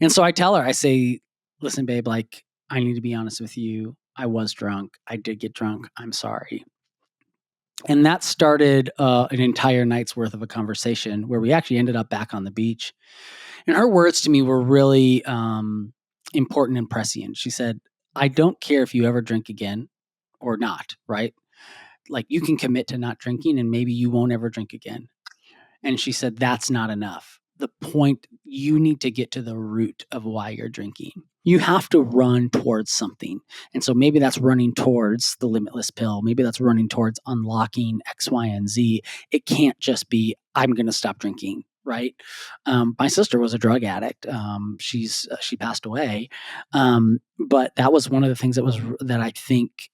And so I tell her, I say, listen, babe, like, I need to be honest with you. I was drunk. I did get drunk. I'm sorry. And that started an entire night's worth of a conversation where we actually ended up back on the beach. And her words to me were really important and prescient. She said, I don't care if you ever drink again or not, right? Like, you can commit to not drinking and maybe you won't ever drink again. And she said, that's not enough. The point, you need to get to the root of why you're drinking. You have to run towards something. And so maybe that's running towards the limitless pill. Maybe that's running towards unlocking X, Y, and Z. It can't just be, I'm going to stop drinking, right? My sister was a drug addict. She passed away. But that was one of the things that I think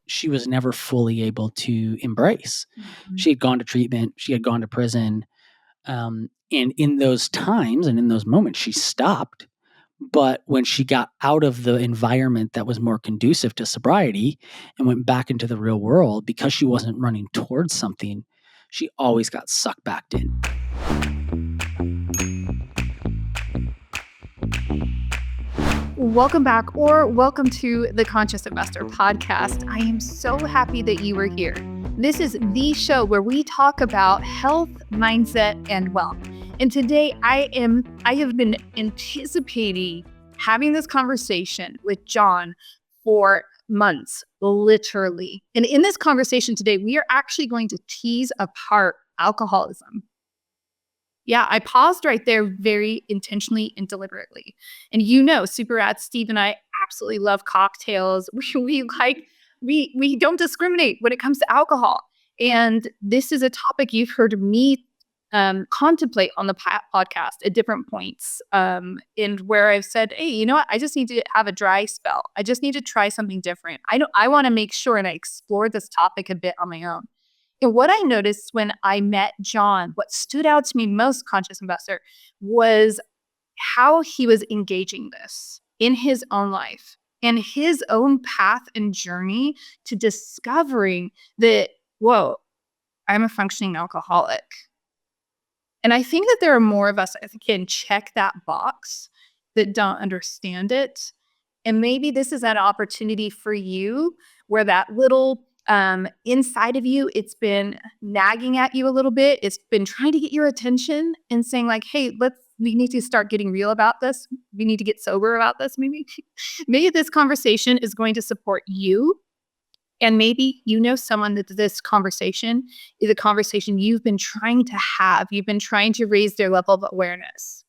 she was never fully able to embrace. Mm-hmm. She had gone to treatment. She had gone to prison. And in those times and in those moments, she stopped. But when she got out of the environment that was more conducive to sobriety and went back into the real world, because she wasn't running towards something, she always got sucked back in. Welcome back, or welcome to the Conscious Investor podcast. I am so happy that you are here. This is the show where we talk about health, mindset, and wealth. And today I have been anticipating having this conversation with John for months, literally. And in this conversation today, we are actually going to tease apart alcoholism. Yeah, I paused right there very intentionally and deliberately. And Super Rad Steve and I absolutely love cocktails. We don't discriminate when it comes to alcohol. And this is a topic you've heard me contemplate on the podcast at different points. And where I've said, hey, you know what? I just need to have a dry spell. I just need to try something different. I want to make sure, and I explored this topic a bit on my own. And what I noticed when I met John, what stood out to me most, Conscious Investor, was how he was engaging this in his own life and his own path and journey to discovering that, whoa, I'm a functioning alcoholic. And I think that there are more of us that can check that box that don't understand it. And maybe this is an opportunity for you where that little inside of you, it's been nagging at you a little bit. It's been trying to get your attention and saying like, hey, we need to start getting real about this. We need to get sober about this. Maybe this conversation is going to support you. And maybe someone that this conversation is a conversation you've been trying to have. You've been trying to raise their level of awareness.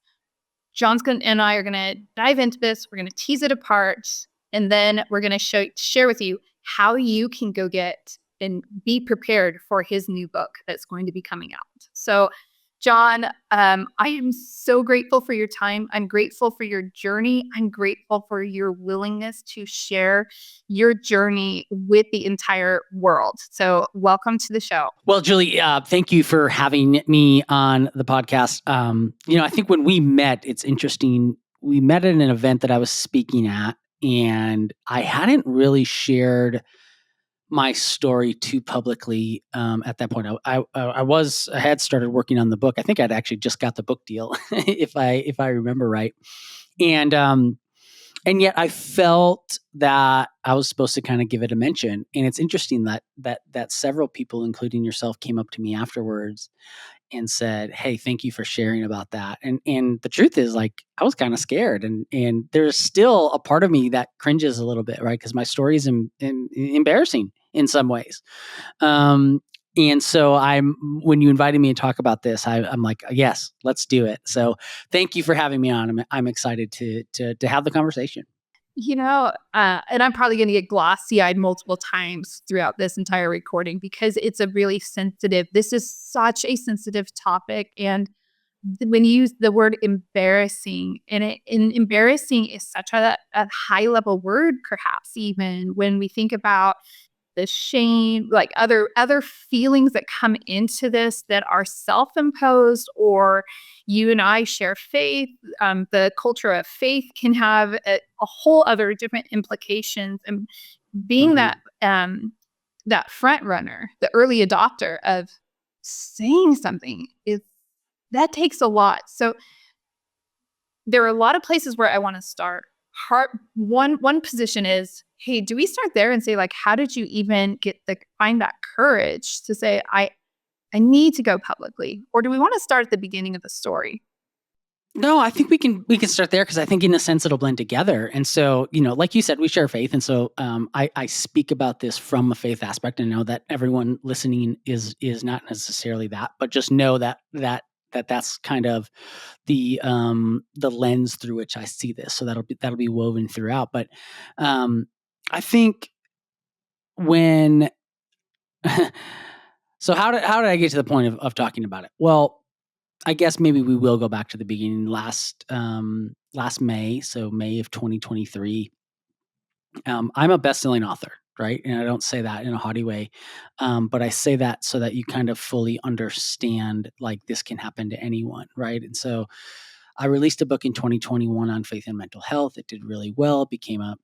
John's and I are going to dive into this. We're going to tease it apart. And then we're going to share with you how you can go get and be prepared for his new book that's going to be coming out. So, John, I am so grateful for your time. I'm grateful for your journey. I'm grateful for your willingness to share your journey with the entire world. So welcome to the show. Well, Julie, thank you for having me on the podcast. I think when we met, it's interesting. We met at an event that I was speaking at, and I hadn't really shared my story too publicly at that point. I had started working on the book. I think I'd actually just got the book deal, if I remember right, and yet I felt that I was supposed to kind of give it a mention. And it's interesting that several people, including yourself, came up to me afterwards and said, hey, thank you for sharing about that. And the truth is, like, I was kind of scared. And there's still a part of me that cringes a little bit, right? Because my story is embarrassing in some ways. And so when you invited me to talk about this, I'm like, yes, let's do it. So thank you for having me on. I'm excited to have the conversation. And I'm probably going to get glossy-eyed multiple times throughout this entire recording because it's this is such a sensitive topic. And when you use the word embarrassing, and embarrassing is such a high level word, perhaps even when we think about the shame, like other feelings that come into this that are self-imposed, or you and I share faith. The culture of faith can have a whole other different implications. And being that front runner, the early adopter of saying something, that takes a lot. So there are a lot of places where I want to start. One position is, hey, do we start there and say, like, how did you even find that courage to say, I need to go publicly? Or do we want to start at the beginning of the story? No, I think we can start there because I think in a sense it'll blend together. And so, like you said, we share faith, and so I speak about this from a faith aspect, and know that everyone listening is not necessarily that, but just know that's kind of the lens through which I see this. So that'll be woven throughout. But I think when so how did I get to the point of talking about it? Well, I guess maybe we will go back to the beginning. Last May, so May of 2023. I'm a best-selling author, right? And I don't say that in a haughty way, but I say that so that you kind of fully understand, like, this can happen to anyone, right? And so I released a book in 2021 on faith and mental health. It did really well, became a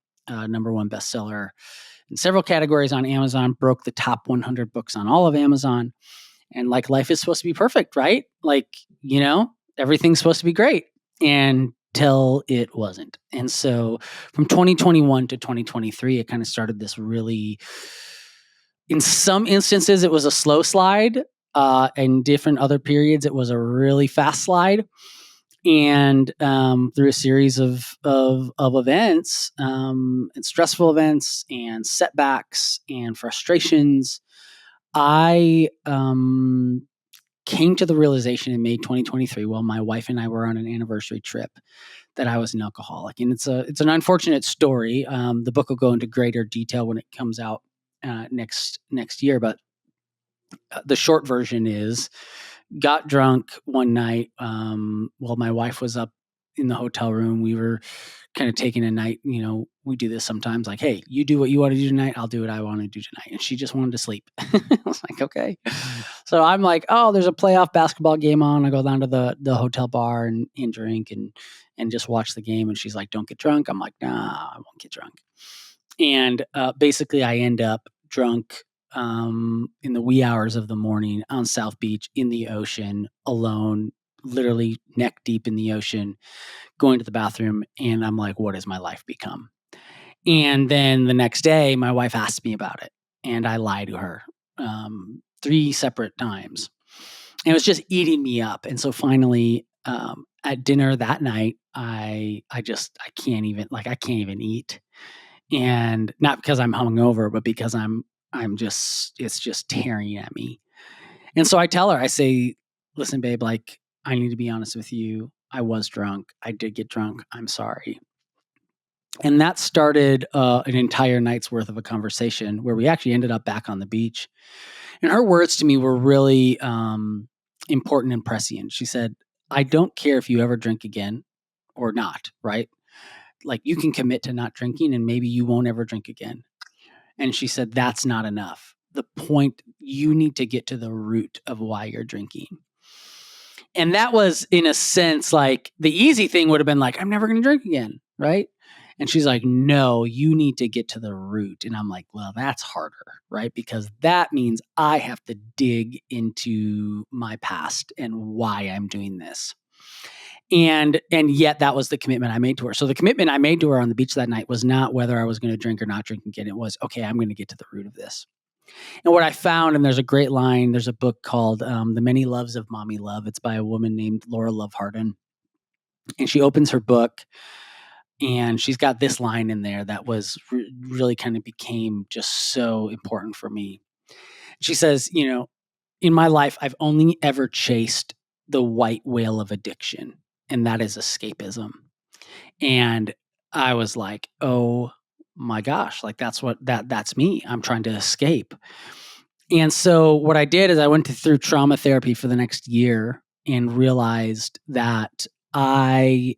number one bestseller in several categories on Amazon, broke the top 100 books on all of Amazon. And like, life is supposed to be perfect, right? Like, everything's supposed to be great until it wasn't. And so from 2021 to 2023, it kind of started this really, in some instances, it was a slow slide. In different other periods, it was a really fast slide. And through a series of events, and stressful events and setbacks and frustrations, I came to the realization in May 2023, while my wife and I were on an anniversary trip, that I was an alcoholic. And it's an unfortunate story. The book will go into greater detail when it comes out next year. But the short version is, got drunk one night while my wife was up in the hotel room. We were kind of taking a night, we do this sometimes, like, hey, you do what you want to do tonight, I'll do what I want to do tonight. And she just wanted to sleep. I was like, okay. So I'm like, oh, there's a playoff basketball game on. I go down to the hotel bar and drink and just watch the game. And she's like, don't get drunk. I'm like, nah, I won't get drunk. And basically I end up drunk in the wee hours of the morning on South Beach in the ocean, alone, literally neck deep in the ocean, going to the bathroom. And I'm like, what has my life become? And then the next day, my wife asked me about it, and I lied to her 3 separate times. And it was just eating me up. And so finally, at dinner that night, I can't even eat. And not because I'm hungover, but because it's just tearing at me. And so I tell her, I say, listen, babe, like, I need to be honest with you. I was drunk. I did get drunk. I'm sorry. And that started an entire night's worth of a conversation where we actually ended up back on the beach. And her words to me were really important and prescient. She said, I don't care if you ever drink again or not, right? Like, you can commit to not drinking and maybe you won't ever drink again. And she said, that's not enough. The point, you need to get to the root of why you're drinking. And that was, in a sense, like, the easy thing would have been like, I'm never going to drink again, right? And she's like, no, you need to get to the root. And I'm like, well, that's harder, right? Because that means I have to dig into my past and why I'm doing this. And yet that was the commitment I made to her. So the commitment I made to her on the beach that night was not whether I was going to drink or not drink again. It was, okay, I'm going to get to the root of this. And what I found, and there's a great line, there's a book called The Many Loves of Mommy Love. It's by a woman named Laura Love Hardin. And she opens her book and she's got this line in there that was really kind of became just so important for me. She says, in my life, I've only ever chased the white whale of addiction, and that is escapism. And I was like, oh my gosh, like, that's me. I'm trying to escape. And so what I did is I went through trauma therapy for the next year and realized that I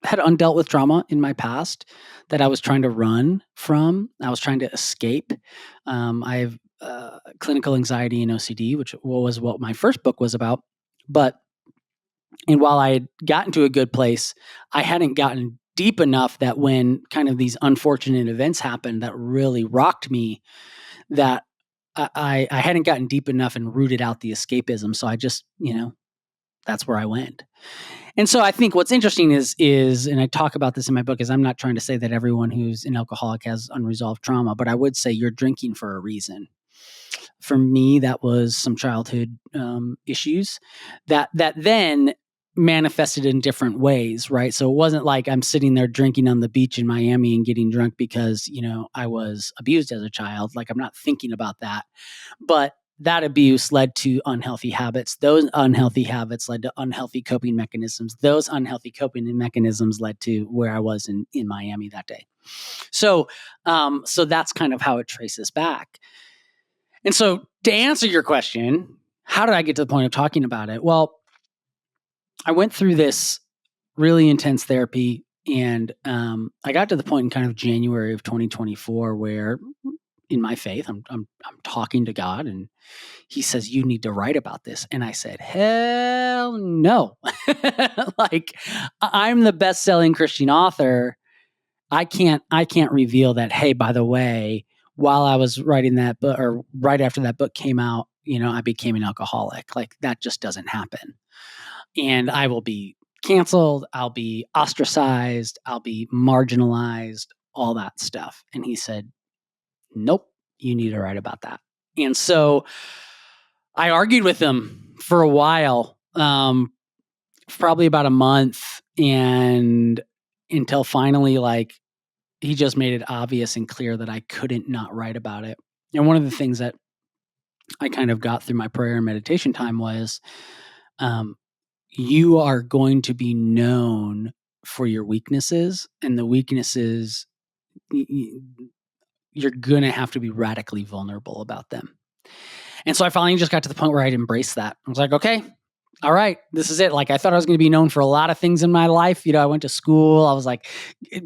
had undealt with trauma in my past that I was trying to run from. I was trying to escape. I have clinical anxiety and OCD, which was what my first book was about. And while I had gotten to a good place, I hadn't gotten deep enough that when kind of these unfortunate events happened that really rocked me, that I hadn't gotten deep enough and rooted out the escapism. So I just, that's where I went. And so I think what's interesting is, and I talk about this in my book, is I'm not trying to say that everyone who's an alcoholic has unresolved trauma, but I would say you're drinking for a reason. For me, that was some childhood issues that then manifested in different ways, right? So it wasn't like I'm sitting there drinking on the beach in Miami and getting drunk because, I was abused as a child. Like, I'm not thinking about that. But that abuse led to unhealthy habits. Those unhealthy habits led to unhealthy coping mechanisms. Those unhealthy coping mechanisms led to where I was in Miami that day. So, so that's kind of how it traces back. And so, to answer your question, how did I get to the point of talking about it? Well, I went through this really intense therapy, and I got to the point in kind of January of 2024 where, in my faith, I'm talking to God, and He says, "You need to write about this." And I said, "Hell no!" Like, I'm the best-selling Christian author. I can't reveal that, hey, by the way, while I was writing that book, or right after that book came out, I became an alcoholic. Like, that just doesn't happen. And I will be canceled, I'll be ostracized, I'll be marginalized, all that stuff. And he said, "Nope, you need to write about that." And so I argued with him for a while, probably about a month, and until finally, like, he just made it obvious and clear that I couldn't not write about it. And one of the things that I kind of got through my prayer and meditation time was, um, you are going to be known for your weaknesses, and the weaknesses, you're going to have to be radically vulnerable about them. And so I finally just got to the point where I'd embrace that. I was like, okay, all right, this is it. Like, I thought I was going to be known for a lot of things in my life. I went to school. I was like,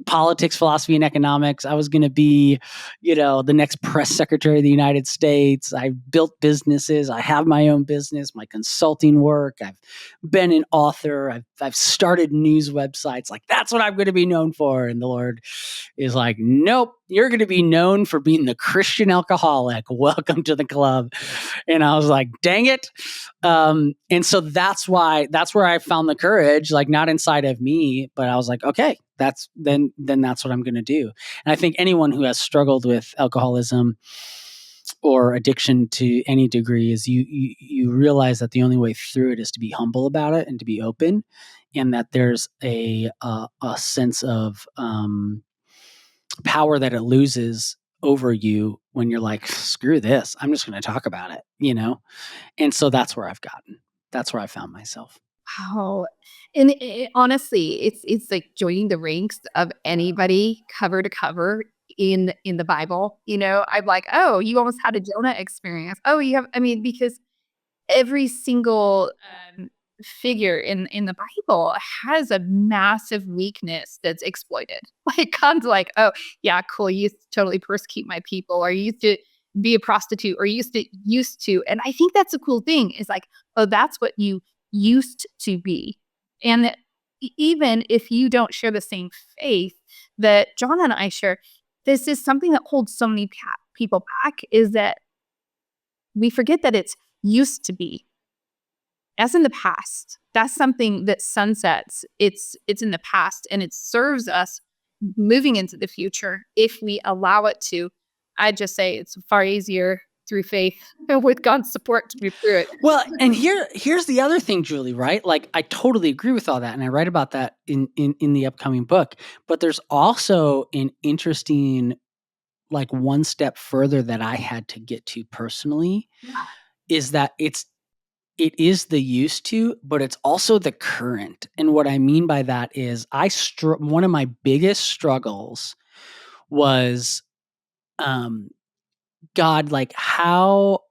politics, philosophy, and economics. I was going to be, the next press secretary of the United States. I've built businesses. I have my own business, my consulting work. I've been an author. I've started news websites. Like, that's what I'm going to be known for. And the Lord is like, nope, you're going to be known for being the Christian alcoholic. Welcome to the club. And I was like, dang it. And so that's where I found the courage, like, not inside of me, but I was like, okay, that's what I'm going to do. And I think anyone who has struggled with alcoholism or addiction to any degree is you realize that the only way through it is to be humble about it and to be open, and that there's a sense of power that it loses over you when you're like, screw this, I'm just going to talk about it. And so that's where I found myself. Wow. And honestly, it's like joining the ranks of anybody cover to cover in the Bible. I'm like, oh, you almost had a Jonah experience. Oh, you have. I mean, because every single figure in the Bible has a massive weakness that's exploited. Like, God's like, oh yeah, cool. You used to totally persecute my people, or you used to be a prostitute, or you used to. And I think that's a cool thing. Is like, oh, that's what you used to be, and that even if you don't share the same faith that John and I share, this is something that holds so many people back. Is that we forget that it's used to be as in the past. That's something that sunsets. It's in the past, and it serves us moving into the future if we allow it to. I just say it's far easier through faith with God's support to move through it. Well, and here's the other thing, Julie, right? Like, I totally agree with all that, and I write about that in the upcoming book. But there's also an interesting, like, one step further that I had to get to personally, Yeah. is that it is the used to, but it's also the current. And what I mean by that is one of my biggest struggles was, God, like, how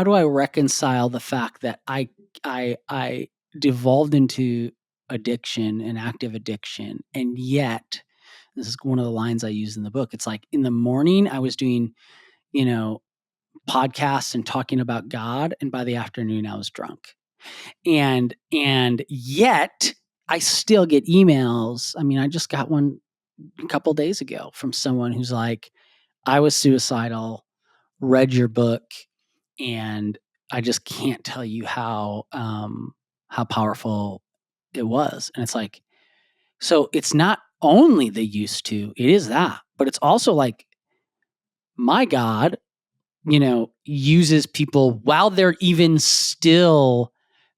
do I reconcile the fact that I devolved into addiction, an active addiction, and yet, this is one of the lines I use in the book. It's like, in the morning I was doing, you know, podcasts and talking about God, and by the afternoon I was drunk. And yet I still get emails. I mean, I just got one a couple days ago from someone who's like, I was suicidal, read your book, and I just can't tell you how powerful it was. And it's like, so it's not only the used to, it is that, but it's also like, my God, uses people while they're even still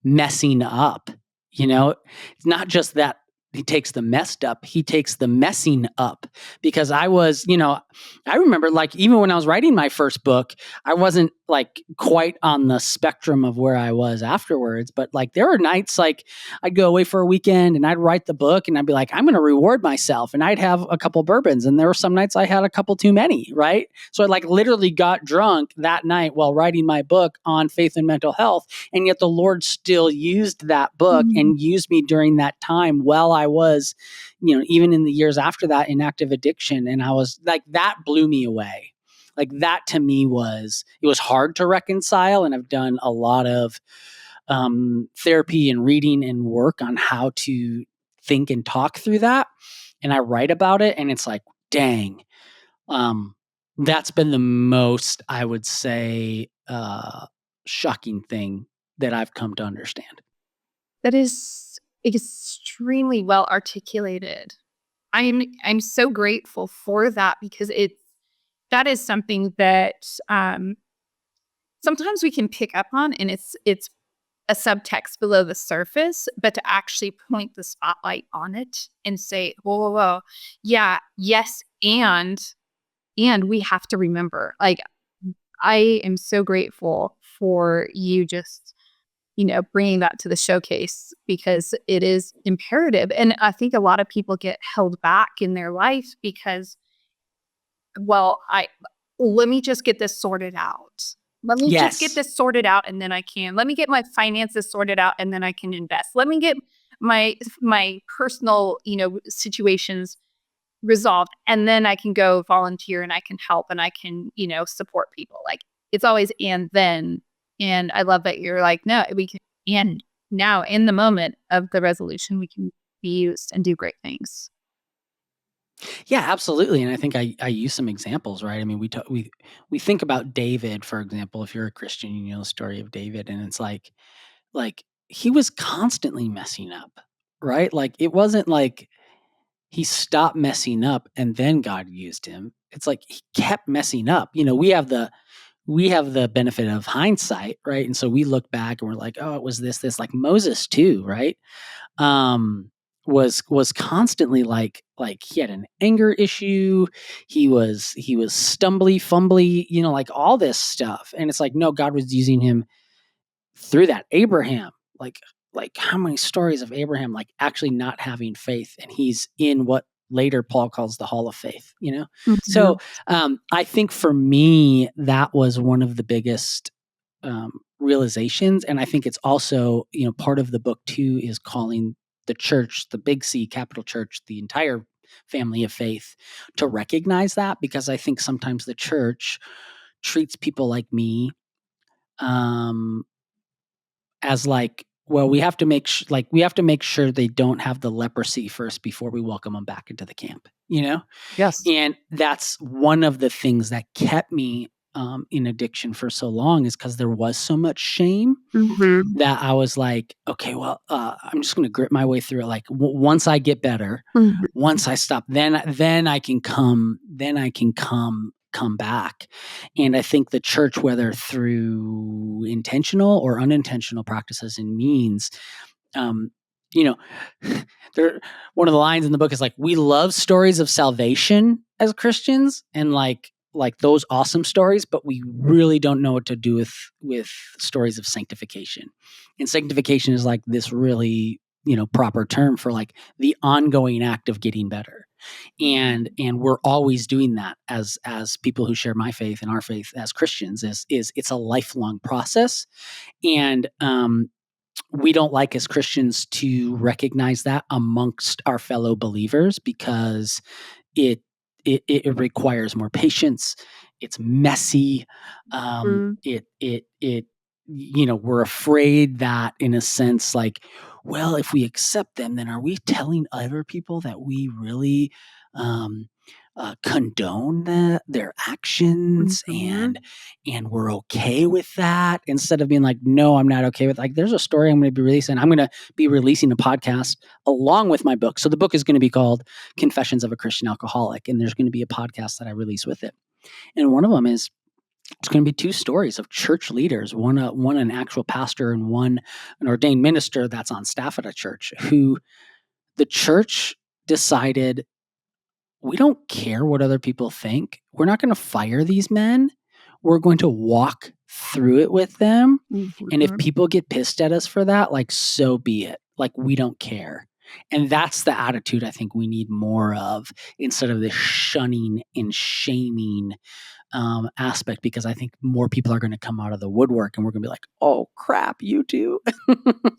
messing up. It's not just that he takes the messed up, he takes the messing up. Because I remember, like, even when I was writing my first book, I wasn't like quite on the spectrum of where I was afterwards. But like, there were nights like I'd go away for a weekend and I'd write the book and I'd be like, I'm going to reward myself. And I'd have a couple bourbons. And there were some nights I had a couple too many. Right. So I like literally got drunk that night while writing my book on faith and mental health. And yet the Lord still used that book and used me during that time while I was, even in the years after that, in active addiction. And I was like, that blew me away. Like, that to me it was hard to reconcile. And I've done a lot of therapy and reading and work on how to think and talk through that. And I write about it, and it's like, dang, that's been the most, I would say, shocking thing that I've come to understand. That is extremely well articulated. I'm so grateful for that, because that is something that sometimes we can pick up on, and it's a subtext below the surface, but to actually point the spotlight on it and say, whoa, whoa, whoa, yeah, yes, and we have to remember, like, I am so grateful for you just, bringing that to the showcase, because it is imperative. And I think a lot of people get held back in their life because, well, let me just get this sorted out. Let me just get Yes. this sorted out, and then let me get my finances sorted out, and then I can invest. Let me get my personal, situations resolved, and then I can go volunteer and I can help and I can, support people. Like, it's always and then. And I love that you're like, no, we can, and now in the moment of the resolution, we can be used and do great things. Yeah, absolutely. And I think I use some examples, right? I mean, we think about David, for example. If you're a Christian, you know the story of David, and it's like he was constantly messing up, right? Like, it wasn't like he stopped messing up and then God used him. It's like he kept messing up. We have the benefit of hindsight, right? And so we look back and we're like, oh, it was this, like Moses too, right? um was constantly like he had an anger issue. He was stumbly fumbly, like all this stuff. And it's like, no, God was using him through that. Abraham, like how many stories of Abraham like actually not having faith, and he's in what later Paul calls the hall of faith, Mhm. so I think for me that was one of the biggest realizations. And I think it's also, part of the book too is calling the church, the big C, capital church, the entire family of faith, to recognize that. Because I think sometimes the church treats people like me um, as like, well, we have to make sure they don't have the leprosy first before we welcome them back into the camp. Yes. And that's one of the things that kept me in addiction for so long, is because there was so much shame Mhm. that I was like, okay, well, I'm just going to grit my way through it. Like, once I get better, Mhm. once I stop, then I can come back. And I think the church, whether through intentional or unintentional practices and means, um, you know, there, one of the lines in the book is like, we love stories of salvation as Christians, and like those awesome stories, but we really don't know what to do with stories of sanctification. And sanctification is like this really, proper term for like the ongoing act of getting better. And we're always doing that as people who share my faith and our faith as Christians. Is it's a lifelong process. And we don't like as Christians to recognize that amongst our fellow believers, because it it requires more patience. It's messy. Mhm. It we're afraid that, in a sense, like, well, if we accept them, then are we telling other people that we really um condone their actions, Mhm. and we're okay with that, instead of being like, no, I'm not okay with, like, there's a story I'm going to be releasing. I'm going to be releasing a podcast along with my book. So the book is going to be called Confessions of a Christian Alcoholic, and there's going to be a podcast that I release with it. And one of them is, it's going to be 2 stories of church leaders, one an actual pastor and one an ordained minister that's on staff at a church, who the church decided, we don't care what other people think. We're not going to fire these men. We're going to walk through it with them. And if Mhm. people get pissed at us for that, like, so be it. Like, we don't care. And that's the attitude I think we need more of, instead of this shunning and shaming aspect, because I think more people are going to come out of the woodwork, and we're going to be like, oh crap, you too.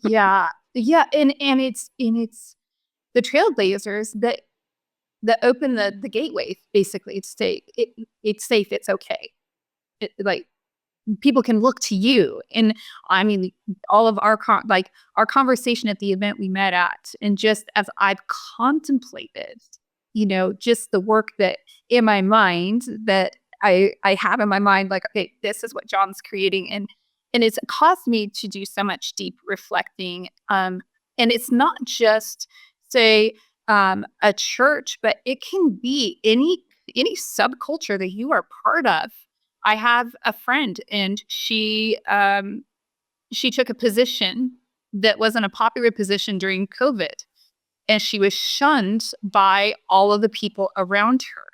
Yeah. Yeah, and it's the trailblazers that open the gateway, basically. It's safe, it's okay. Like, people can look to you. And I mean, all of our our conversation at the event we met at, and just as I've contemplated, just the work that in my mind that I have in my mind, like, okay, this is what John's creating, and it's caused me to do so much deep reflecting. And it's not just, say, a church, but it can be any subculture that you are part of. I have a friend, and she took a position that wasn't a popular position during COVID, and she was shunned by all of the people around her.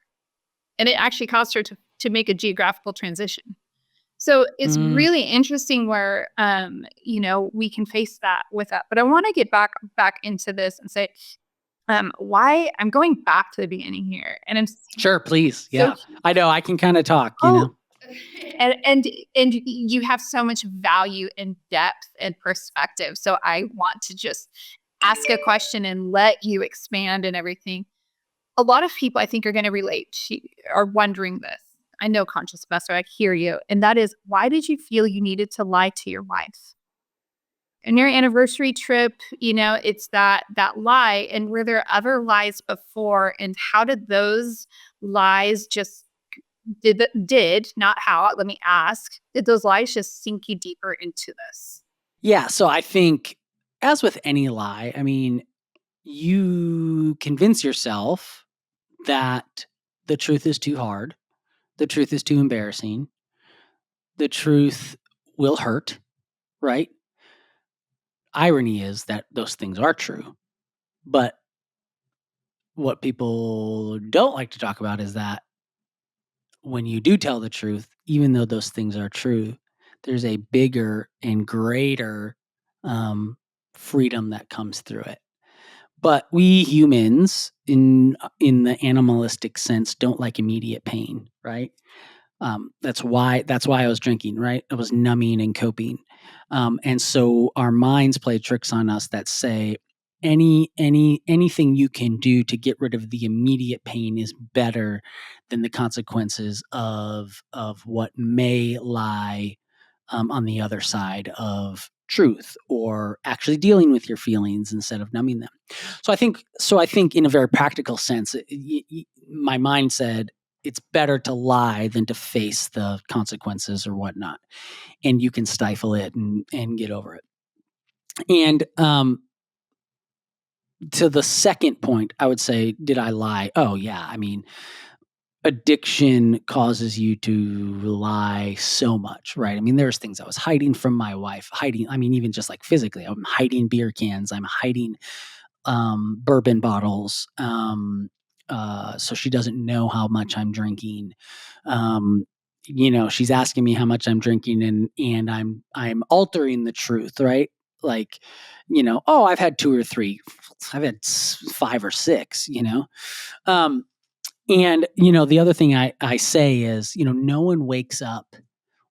And it actually caused her to make a geographical transition. So it's Mm, really interesting where we can face that with that. But I want to get back into this and say, why I'm going back to the beginning here. And I'm sure, please. so Yeah. I know I can kind of talk, you oh, know? and you have so much value and depth and perspective. So I want to just ask a question and let you expand and everything. A lot of people, I think, are going to relate to, are wondering this. I know, conscious investor, I hear you. And that is, why did you feel you needed to lie to your wife? In your anniversary trip, it's that lie. And were there other lies before? And how did those lies just did not how, let me ask, did those lies just sink you deeper into this? Yeah. So I think, as with any lie, I mean, you convince yourself that the truth is too hard, the truth is too embarrassing, the truth will hurt, right? Irony is that those things are true. But what people don't like to talk about is that when you do tell the truth, even though those things are true, there's a bigger and greater um, freedom that comes through it. But we humans, in the animalistic sense, don't like immediate pain, right? That's why I was drinking, right? I was numbing and coping, and so our minds play tricks on us that say anything you can do to get rid of the immediate pain is better than the consequences of what may lie on the other side of truth, or actually dealing with your feelings instead of numbing them. So I think in a very practical sense, my mind said it's better to lie than to face the consequences or whatnot, and you can stifle it and get over it. And to the second point, I would say, did I lie? Oh yeah, I mean, addiction causes you to lie so much, right? I mean, there's things I was hiding from my wife, hiding. I mean, even just like physically, I'm hiding beer cans, I'm hiding bourbon bottles, so she doesn't know how much I'm drinking. Um, she's asking me how much I'm drinking, and I'm altering the truth, right? Like, oh, I've had 2 or 3, I've had 5 or 6, Um, and the other thing I say is, no one wakes up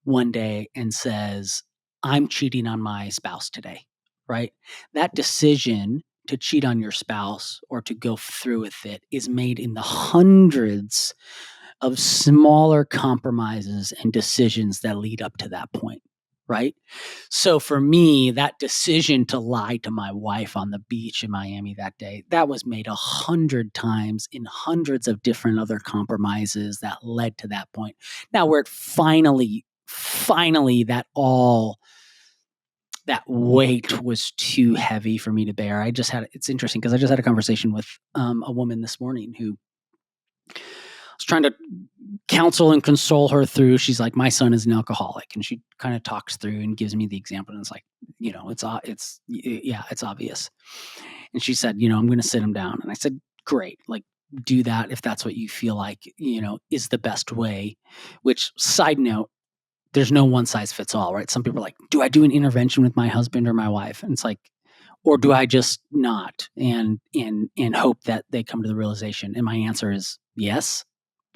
one day and says, I'm cheating on my spouse today, right? That decision to cheat on your spouse or to go through with it is made in the hundreds of smaller compromises and decisions that lead up to that point. right? So for me, that decision to lie to my wife on the beach in Miami that day, that was made 100 times in hundreds of different other compromises that led to that point. Now, where it finally, that weight was too heavy for me to bear. It's interesting because I just had a conversation with a woman this morning who was trying to counsel and console her through. She's like, my son is an alcoholic, and she kind of talks through and gives me the example, and it's like, it's obvious. And she said, I'm going to sit him down, and I said, great, like, do that if that's what you feel like is the best way. Which, side note, there's no one size fits all, right? Some people are like, do I do an intervention with my husband or my wife? And it's like, or do I just not and hope that they come to the realization? And my answer is yes,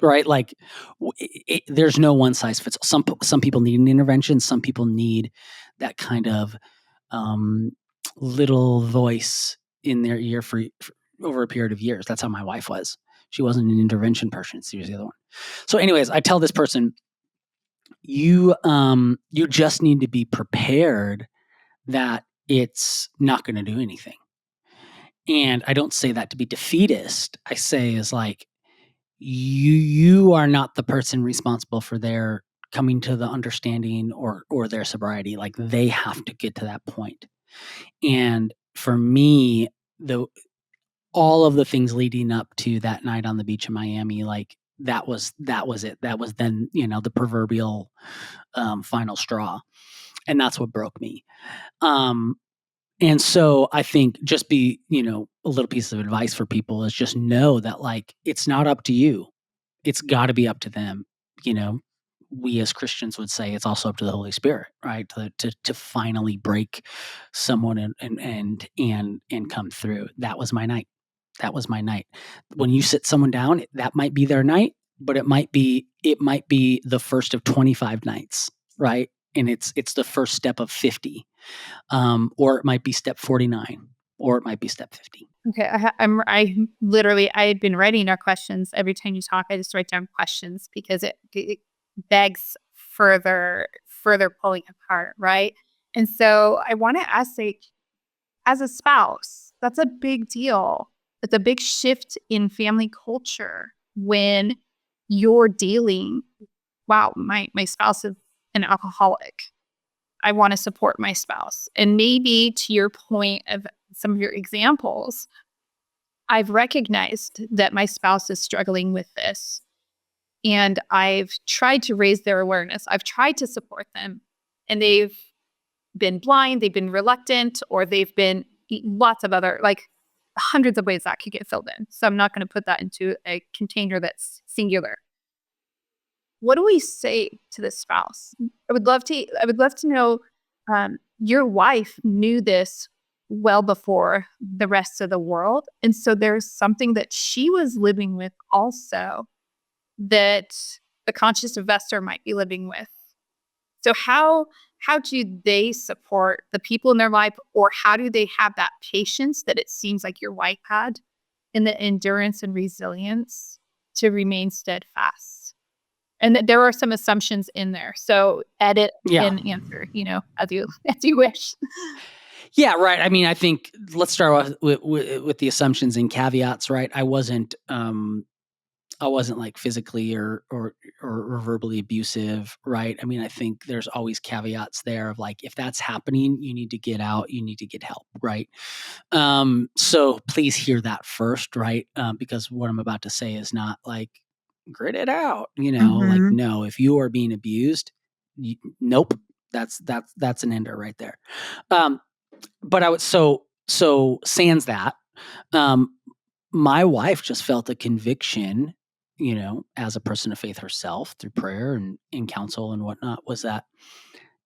right? Like, there's no one size fits all. Some people need an intervention. Some people need that kind of little voice in their ear for over a period of years. That's how my wife was. She wasn't an intervention person. She was the other one. So, anyways, I tell this person, you just need to be prepared that it's not going to do anything. And I don't say that to be defeatist. I say is like, you are not the person responsible for their coming to the understanding or their sobriety. Like, they have to get to that point. And for me, all of the things leading up to that night on the beach in Miami, like, that was it. That was then, the proverbial final straw. And that's what broke me. And so I think just be, a little piece of advice for people is just know that, like, it's not up to you. It's got to be up to them. We as Christians would say it's also up to the Holy Spirit, right? To finally break someone and come through. That was my night. That was my night. When you sit someone down, that might be their night, but it might be the first of 25 nights, right? And it's the first step of 50. Or it might be step 49, or it might be step 50. Okay, I had been writing our questions. Every time you talk, I just write down questions because it begs further pulling apart, right? And so I want to ask, like, as a spouse, that's a big deal. It's a big shift in family culture when you're dealing, wow, my spouse is an alcoholic. I want to support my spouse. And maybe to your point of some of your examples, I've recognized that my spouse is struggling with this. And I've tried to raise their awareness. I've tried to support them. And they've been blind, they've been reluctant, or they've been lots of other, like, hundreds of ways that could get filled in. So I'm not going to put that into a container that's singular. What do we say to the spouse? I would love to know, your wife knew this well before the rest of the world. And so there's something that she was living with also that the conscious investor might be living with. So how do they support the people in their life, or how do they have that patience that it seems like your wife had, and the endurance and resilience to remain steadfast? And that there are some assumptions in there. So edit and answer, as you wish. Yeah, right. I mean, I think let's start with the assumptions and caveats, right? I wasn't like physically or verbally abusive, right? I mean, I think there's always caveats there of like, if that's happening, you need to get out, you need to get help, right? So please hear that first, right? Because what I'm about to say is not like, grit it out, like, no, if you are being abused, nope, that's an ender right there. But I would, so sans that, my wife just felt a conviction, as a person of faith herself through prayer and counsel and whatnot, was that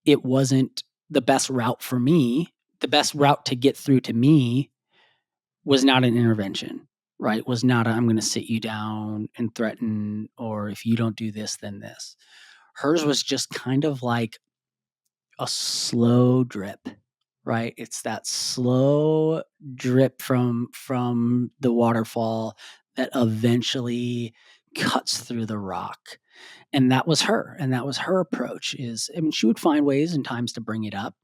it wasn't the best route for me. The best route to get through to me was not an intervention, right? Was not I'm going to sit you down and threaten, or if you don't do this, then this. Hers was just kind of like a slow drip, right? It's that slow drip from the waterfall that eventually cuts through the rock. And that was her. And that was her approach is, I mean, she would find ways and times to bring it up.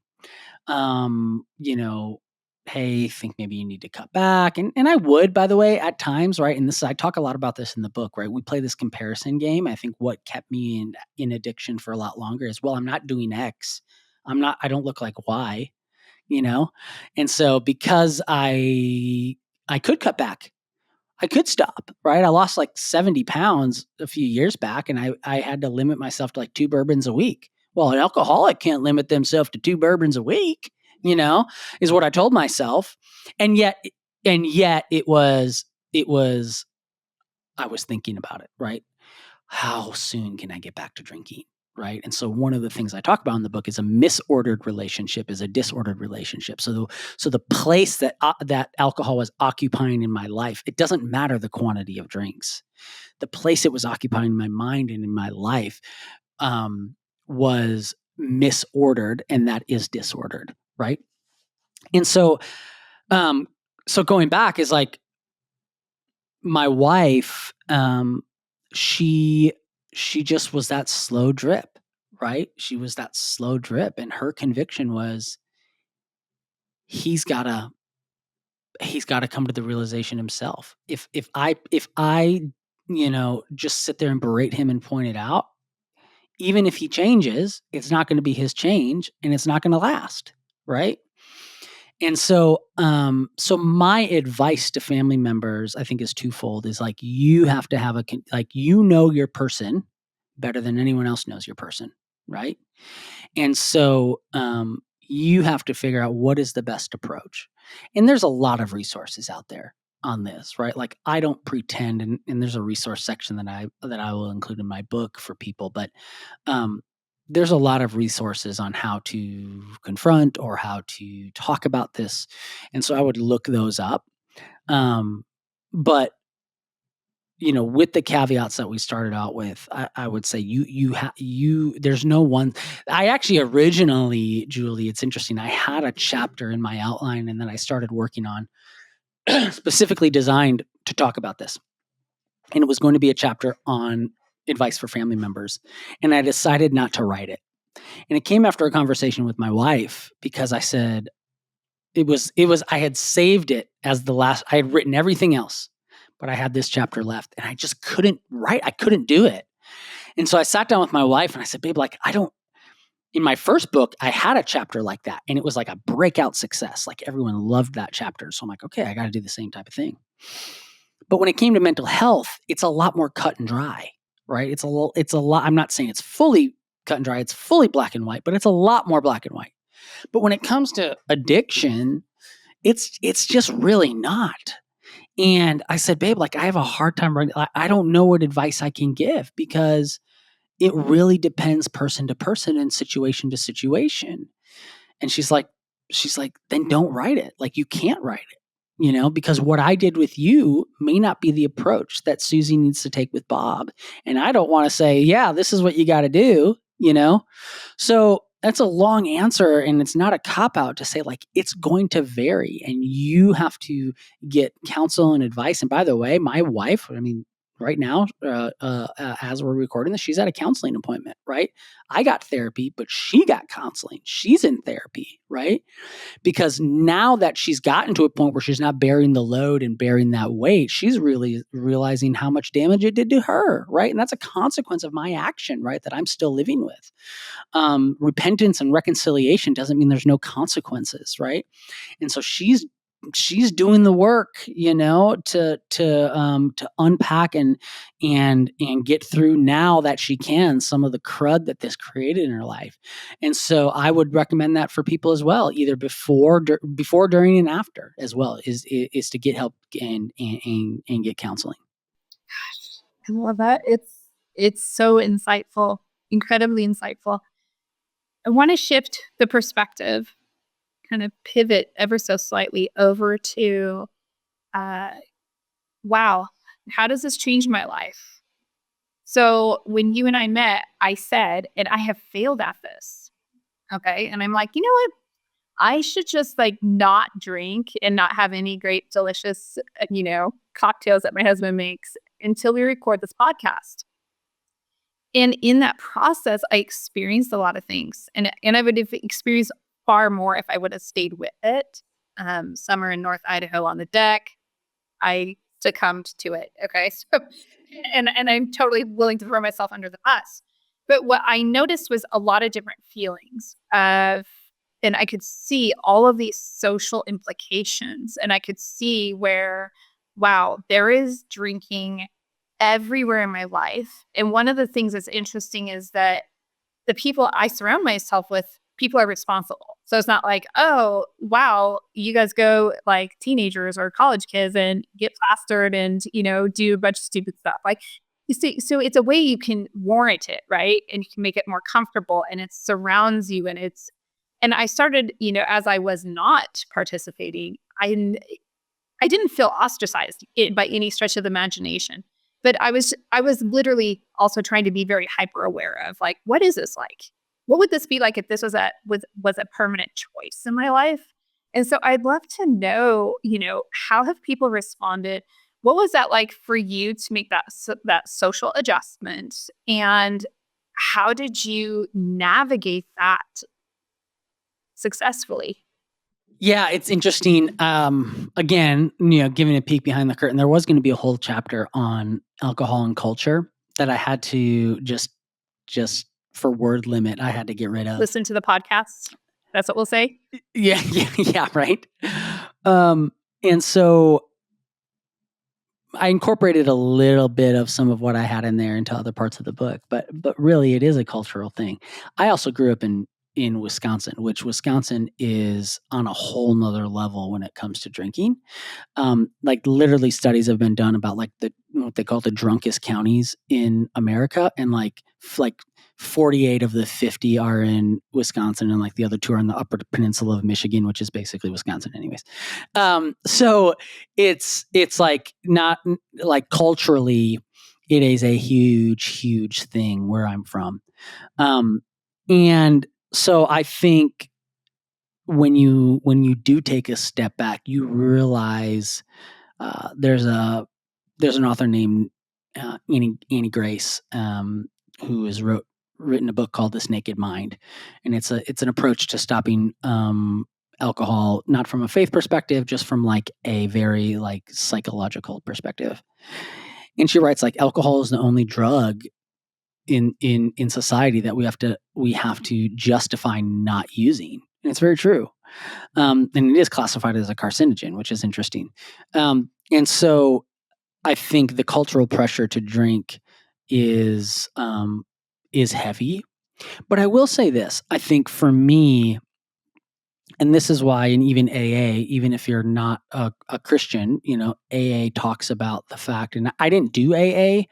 You know, hey, think maybe you need to cut back. And I would, by the way, at times, right? And this, I talk a lot about this in the book, right? We play this comparison game. I think what kept me in addiction for a lot longer is, well, I'm not doing X. I don't look like Y, you know? And so because I could cut back, I could stop, right? I lost like 70 pounds a few years back, and I had to limit myself to like 2 bourbons a week. Well, an alcoholic can't limit themselves to 2 bourbons a week, is what I told myself. And yet it was I was thinking about it, right? How soon can I get back to drinking? Right. And so one of the things I talk about in the book is a misordered relationship is a disordered relationship. So the place that alcohol was occupying in my life, it doesn't matter the quantity of drinks. The place it was occupying in my mind and in my life was misordered, and that is disordered. Right. And so going back is like my wife, she just was that slow drip, right? She was that slow drip, and her conviction was he's gotta come to the realization himself. If I just sit there and berate him and point it out, even if he changes, it's not going to be his change, and it's not going to last, right? And so my advice to family members, I think, is twofold. Is like you have to have your person better than anyone else knows your person, right? And so you have to figure out what is the best approach. And there's a lot of resources out there on this, right? Like I don't pretend, and there's a resource section that I will include in my book for people, but there's a lot of resources on how to confront or how to talk about this. And so I would look those up. But with the caveats that we started out with, I would say there's no one. I actually originally, Julie, it's interesting. I had a chapter in my outline, and then I started working on specifically designed to talk about this. And it was going to be a chapter on advice for family members. And I decided not to write it. And it came after a conversation with my wife, because I said I had saved it as the last. I had written everything else, but I had this chapter left, and I just couldn't write. I couldn't do it. And so I sat down with my wife and I said, babe, like in my first book, I had a chapter like that, and it was like a breakout success. Like everyone loved that chapter. So I'm like, okay, I got to do the same type of thing. But when it came to mental health, it's a lot more cut and dry, right? It's a lot. I'm not saying it's fully cut and dry. It's fully black and white, but it's a lot more black and white. But when it comes to addiction, it's just really not. And I said, babe, like I have a hard time writing. I don't know what advice I can give, because it really depends person to person and situation to situation. And she's like, then don't write it. Like you can't write it, because what I did with you may not be the approach that Susie needs to take with Bob. And I don't want to say, yeah, this is what you got to do, So that's a long answer, and it's not a cop-out to say, like, it's going to vary, and you have to get counsel and advice. And by the way, my wife, I mean, right now, as we're recording this, she's at a counseling appointment, right? I got therapy, but she got counseling. She's in therapy, right? Because now that she's gotten to a point where she's not bearing the load and bearing that weight, she's really realizing how much damage it did to her, right? And that's a consequence of my action, right? That I'm still living with. Repentance and reconciliation doesn't mean there's no consequences, right? And so she's doing the work, to unpack and get through, now that she can, some of the crud that this created in her life. And so I would recommend that for people as well, either before, during, and after as well, is to get help and get counseling. I love that. It's so insightful, incredibly insightful. I want to shift the perspective, kind of pivot ever so slightly over to, wow, how does this change my life? So when you and I met, I said, and I have failed at this. Okay. And I'm like, you know what? I should just like not drink and not have any great, delicious, cocktails that my husband makes until we record this podcast. And in that process, I experienced a lot of things, and I would have experienced far more if I would have stayed with it. Summer in North Idaho on the deck, I succumbed to it. Okay. So, and I'm totally willing to throw myself under the bus. But what I noticed was a lot of different feelings of, and I could see all of these social implications. And I could see where, wow, there is drinking everywhere in my life. And one of the things that's interesting is that the people I surround myself with, people are responsible. So it's not like, oh, wow, you guys go like teenagers or college kids and get plastered and, do a bunch of stupid stuff. Like, you see, so it's a way you can warrant it, right? And you can make it more comfortable and it surrounds you. And I started, as I was not participating, I didn't feel ostracized by any stretch of the imagination. But I was literally also trying to be very hyper aware of like, what is this like? What would this be like if this was a permanent choice in my life? And so I'd love to know, how have people responded? What was that like for you to make that social adjustment? And how did you navigate that successfully? Yeah, it's interesting. Again, giving a peek behind the curtain, there was going to be a whole chapter on alcohol and culture that I had to just for word limit, I had to get rid of. Listen to the podcast. That's what we'll say. Yeah, right. And so I incorporated a little bit of some of what I had in there into other parts of the book, but really, it is a cultural thing. I also grew up in Wisconsin, which Wisconsin is on a whole nother level when it comes to drinking. Like literally studies have been done about like what they call the drunkest counties in America, and like 48 of the 50 are in Wisconsin, and like the other 2 are in the upper peninsula of Michigan, which is basically Wisconsin anyways. So it's like not like culturally, it is a huge thing where I'm from. And so I think when you do take a step back, you realize there's an author named Annie Grace who has written a book called This Naked Mind, and it's an approach to stopping alcohol, not from a faith perspective, just from like a very like psychological perspective. And she writes like alcohol is the only drug in society that we have to justify not using. And it's very true. And it is classified as a carcinogen, which is interesting. And so I think the cultural pressure to drink is heavy. But I will say this, I think for me, and this is why, and even AA, even if you're not a Christian, AA talks about the fact, and I didn't do AA.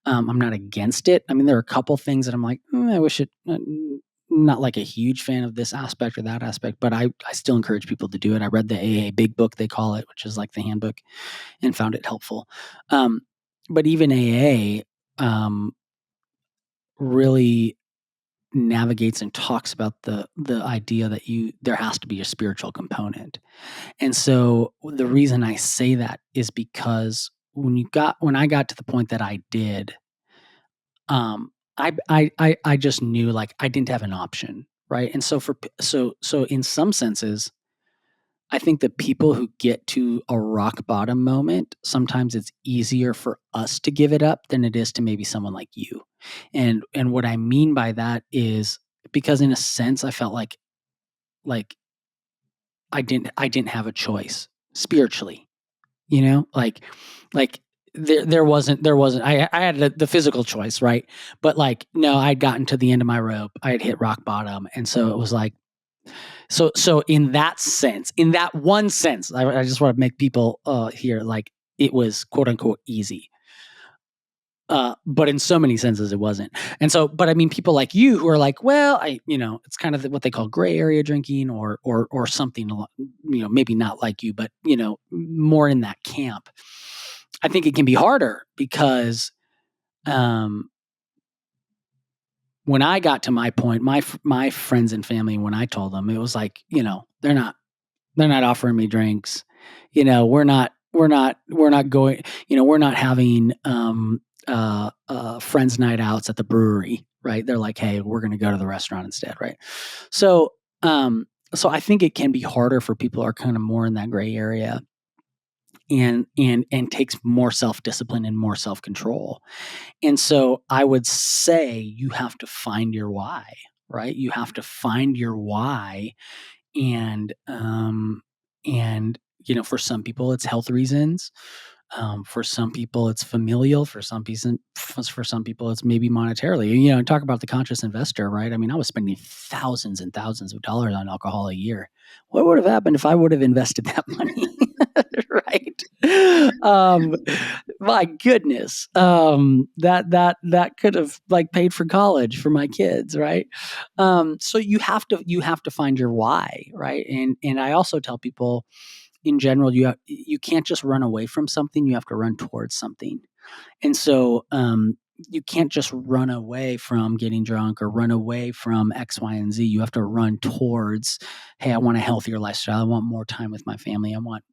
I'm not against it. I mean, there are a couple things that I'm like, I wish it, not like a huge fan of this aspect or that aspect, but I still encourage people to do it. I read the AA Big Book, they call it, which is like the handbook, and found it helpful. But even AA really navigates and talks about the idea that there has to be a spiritual component. And so the reason I say that is because when I got to the point that I did, I just knew like I didn't have an option, right? And so so in some senses, I think the people who get to a rock bottom moment, sometimes it's easier for us to give it up than it is to maybe someone like you. And what I mean by that is because in a sense I felt like I didn't have a choice spiritually, like there wasn't I had the physical choice, right? But like no, I'd gotten to the end of my rope. I had hit rock bottom, and so it was like so in that sense, in that one sense, I just want to make people hear like it was quote unquote easy. But in so many senses it wasn't. And so, but I mean, people like you who are like, well, it's kind of what they call gray area drinking or something, maybe not like you, but more in that camp. I think it can be harder because, when I got to my point, my friends and family, when I told them, it was like, they're not offering me drinks. We're not we're not going, we're not having friends night outs at the brewery, right? They're like, hey, we're going to go to the restaurant instead, right? So so I think it can be harder for people who are kind of more in that gray area, and takes more self-discipline and more self-control. And so I would say you have to find your why, right? You have to find your why. And for some people it's health reasons. For some people it's familial. For some people it's maybe monetarily. Talk about the conscious investor, right? I mean, I was spending thousands and thousands of dollars on alcohol a year. What would have happened if I would have invested that money? Right. um my goodness. That could have like paid for college for my kids, right? So you have to find your why, right? And I also tell people in general, you can't just run away from something, you have to run towards something. And so you can't just run away from getting drunk or run away from X, Y, and Z. You have to run towards, hey, I want a healthier lifestyle. I want more time with my family. I want,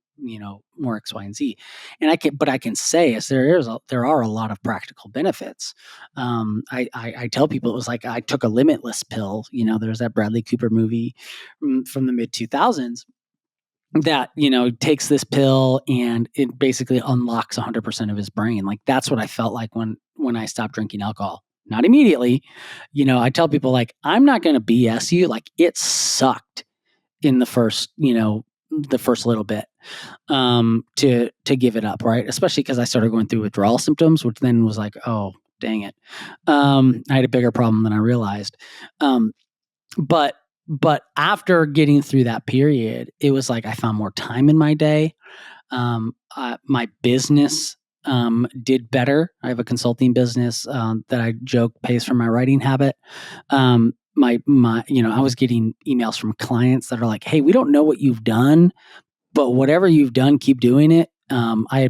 more X, Y, and Z. And I can say is there are a lot of practical benefits. I tell people it was like I took a limitless pill. There's that Bradley Cooper movie from the mid 2000s that takes this pill and it basically unlocks 100% of his brain. Like that's what I felt like when I stopped drinking alcohol. Not immediately. I tell people like I'm not going to BS you. Like it sucked in the first little bit to give it up, right? Especially because I started going through withdrawal symptoms, which then was like, oh dang it. I had a bigger problem than I realized. But after getting through that period, it was like I found more time in my day. My business did better. I have a consulting business that I joke pays for my writing habit. I was getting emails from clients that are like, "Hey, we don't know what you've done, but whatever you've done, keep doing it." I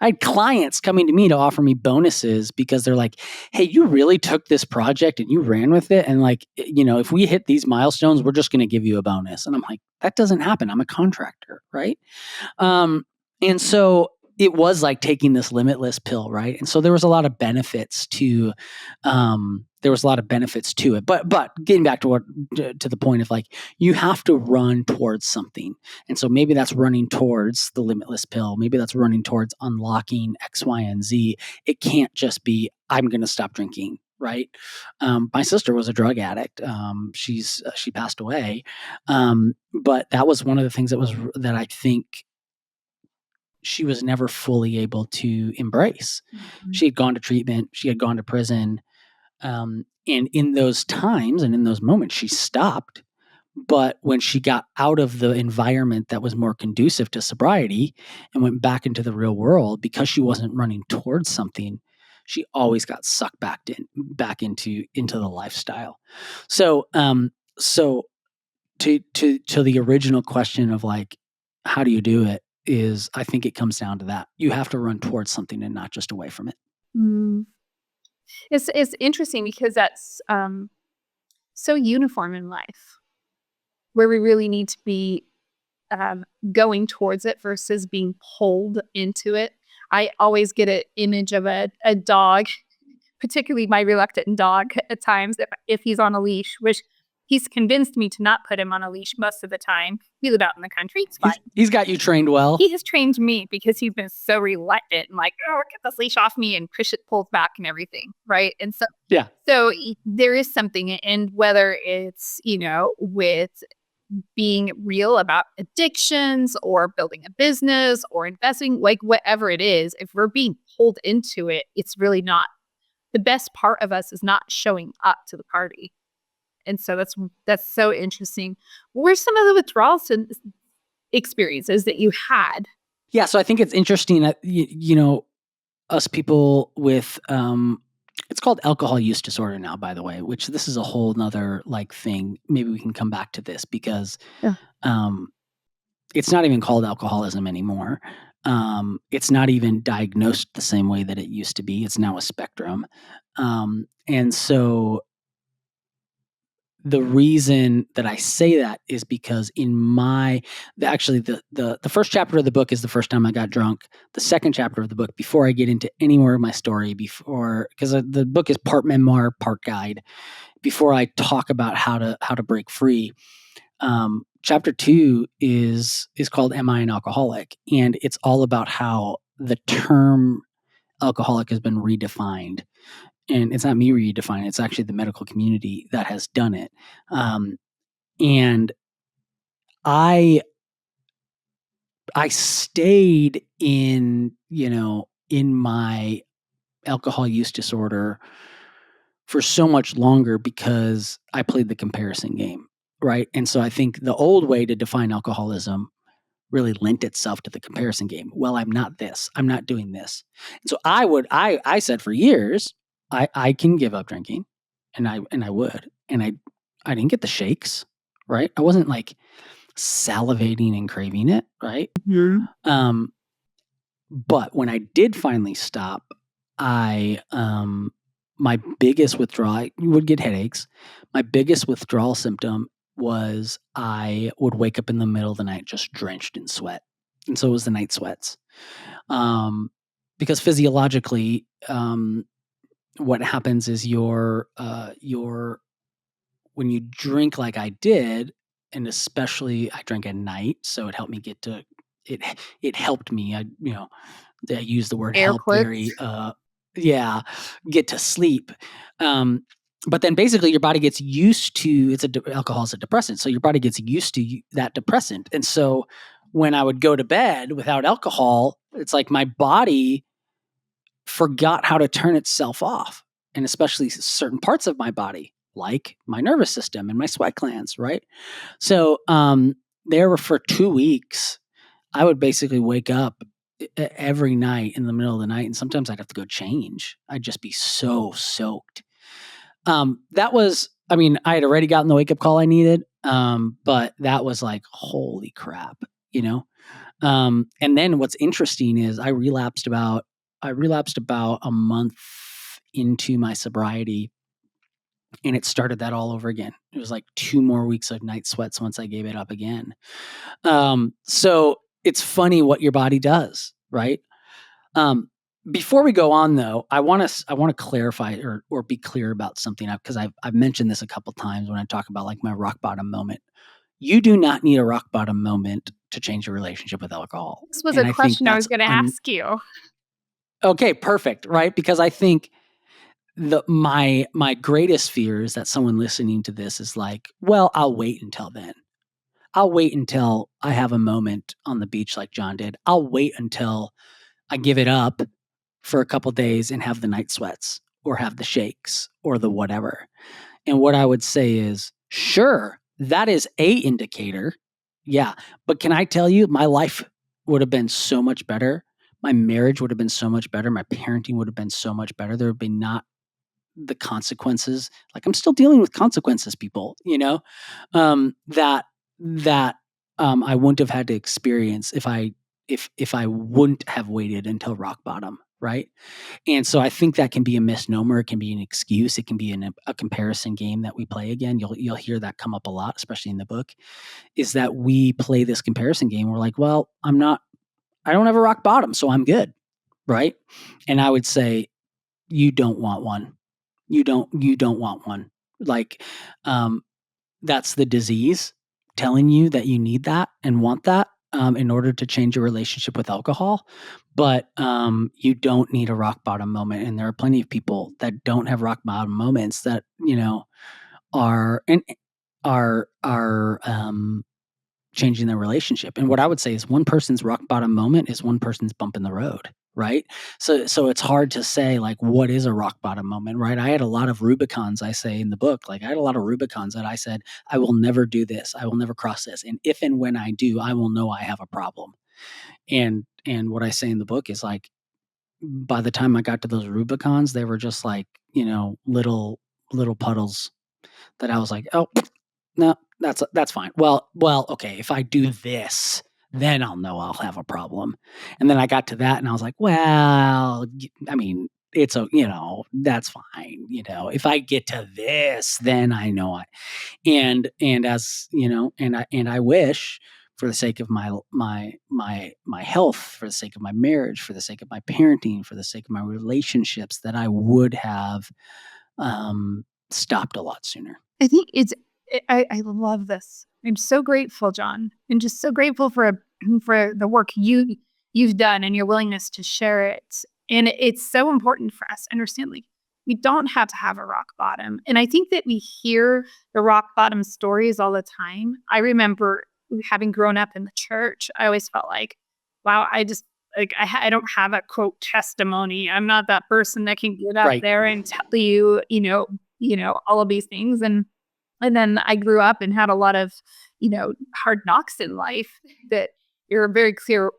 had clients coming to me to offer me bonuses because they're like, hey, you really took this project and you ran with it. And like, if we hit these milestones, we're just going to give you a bonus. And I'm like, that doesn't happen. I'm a contractor. Right. And so it was like taking this limitless pill, right? And so there was a lot of benefits to it. But getting back to the point of like you have to run towards something. And so maybe that's running towards the limitless pill. Maybe that's running towards unlocking X, Y, and Z. It can't just be I'm going to stop drinking, right? My sister was a drug addict. She passed away, but that was one of the things that I think she was never fully able to embrace. Mm-hmm. She had gone to treatment, she had gone to prison. And in those times and in those moments, she stopped. But when she got out of the environment that was more conducive to sobriety and went back into the real world, because she wasn't running towards something, she always got sucked back into the lifestyle. So, to the original question of like, how do you do it? Is I think it comes down to that. You have to run towards something and not just away from it. Mm. It's interesting because that's so uniform in life, where we really need to be going towards it versus being pulled into it. I always get an image of a dog, particularly my reluctant dog at times, if he's on a leash, which he's convinced me to not put him on a leash most of the time. We live out in the country. It's fine. He's got you trained well. He has trained me because he's been so reluctant and like, oh, get this leash off me and push it, pulls back and everything. Right. And so, yeah. So there is something, and whether it's, with being real about addictions or building a business or investing, like whatever it is, if we're being pulled into it, it's really not the best part of us is not showing up to the party. And so that's so interesting. What were some of the withdrawal experiences that you had? Yeah, so I think it's interesting that us people with it's called alcohol use disorder now, by the way, which this is a whole nother like thing. Maybe we can come back to this because it's not even called alcoholism anymore. It's not even diagnosed the same way that it used to be. It's now a spectrum. And so the reason that I say that is because actually the first chapter of the book is the first time I got drunk. The second chapter of the book, before I get into any more of my story, because the book is part memoir, part guide, before I talk about how to break free, chapter 2 is called "Am I an Alcoholic?" And it's all about how the term alcoholic has been redefined. And it's not me redefining; it's actually the medical community that has done it. And I stayed in my alcohol use disorder for so much longer because I played the comparison game, right? And so I think the old way to define alcoholism really lent itself to the comparison game. Well, I'm not this. I'm not doing this. And so I said for years, I can give up drinking, and I would. And I didn't get the shakes, right? I wasn't like salivating and craving it, right? But when I did finally stop, my biggest withdrawal, I would get headaches. My biggest withdrawal symptom was I would wake up in the middle of the night just drenched in sweat. And so it was the night sweats. Because physiologically, what happens is your when you drink like I did, and especially I drank at night, so it helped me get to it. It helped me. I use the word Air help quotes. very get to sleep. But then basically your body gets used to alcohol is a depressant, so your body gets used to that depressant. And so when I would go to bed without alcohol, it's like my body forgot how to turn itself off, and especially certain parts of my body, like my nervous system and my sweat glands, right? So there were for 2 weeks, I would basically wake up every night in the middle of the night, and sometimes I'd have to go change. I'd just be so soaked. That was, I mean, I had already gotten the wake up call I needed, but that was like, holy crap, you know? And then what's interesting is I relapsed about a month into my sobriety, and it started that all over again. It was like 2 more weeks of night sweats once I gave it up again. So it's funny what your body does, right? Before we go on, though, I want to clarify or be clear about something, because I've mentioned this a couple times when I talk about like my rock bottom moment. You do not need a rock bottom moment to change your relationship with alcohol, This was and a I think question I was that's going to ask you. okay. Perfect, right? Because I think my greatest fear is that someone listening to this is like, well, I'll wait until then. I'll wait until I have a moment on the beach like John did. I'll wait until I give it up for a couple days and have the night sweats or have the shakes or the whatever. And what I would say is, sure, that is a indicator. Yeah. But can I tell you, my life would have been so much better. My marriage would have been so much better. My parenting would have been so much better. There would be not the consequences. Like I'm still dealing with consequences, people, that I wouldn't have had to experience if I wouldn't have waited until rock bottom, right? And so I think that can be a misnomer. It can be an excuse. It can be a comparison game that we play again. You'll hear that come up a lot, especially in the book, is that we play this comparison game. We're like, well, I don't have a rock bottom, so I'm good, right? And I would say, you don't want one. You don't want one. Like, that's the disease telling you that you need that and want that in order to change your relationship with alcohol. But you don't need a rock bottom moment. And there are plenty of people that don't have rock bottom moments that, are changing their relationship. And what I would say is one person's rock bottom moment is one person's bump in the road, right? So it's hard to say like what is a rock bottom moment, right? I had a lot of Rubicons, I say in the book. Like I had a lot of Rubicons that I said, I will never do this. I will never cross this. And if and when I do, I will know I have a problem. And what I say in the book is like by the time I got to those Rubicons, they were just like, little puddles that I was like, oh, no, that's fine. Well, okay, if I do this, then I'll know I'll have a problem. And then I got to that and I was like, well, I mean, it's a, that's fine. If I get to this, then I know and as I wish for the sake of my health, for the sake of my marriage, for the sake of my parenting, for the sake of my relationships, that I would have stopped a lot sooner. I think I love this. I'm so grateful, John. I'm just so grateful for the work you've done and your willingness to share it. And it's so important for us to understand, like, we don't have to have a rock bottom. And I think that we hear the rock bottom stories all the time. I remember having grown up in the church, I always felt like, wow, I just like I don't have a quote testimony. I'm not that person that can get up Right. there and tell you, all of these things. And then I grew up and had a lot of, hard knocks in life that are very clear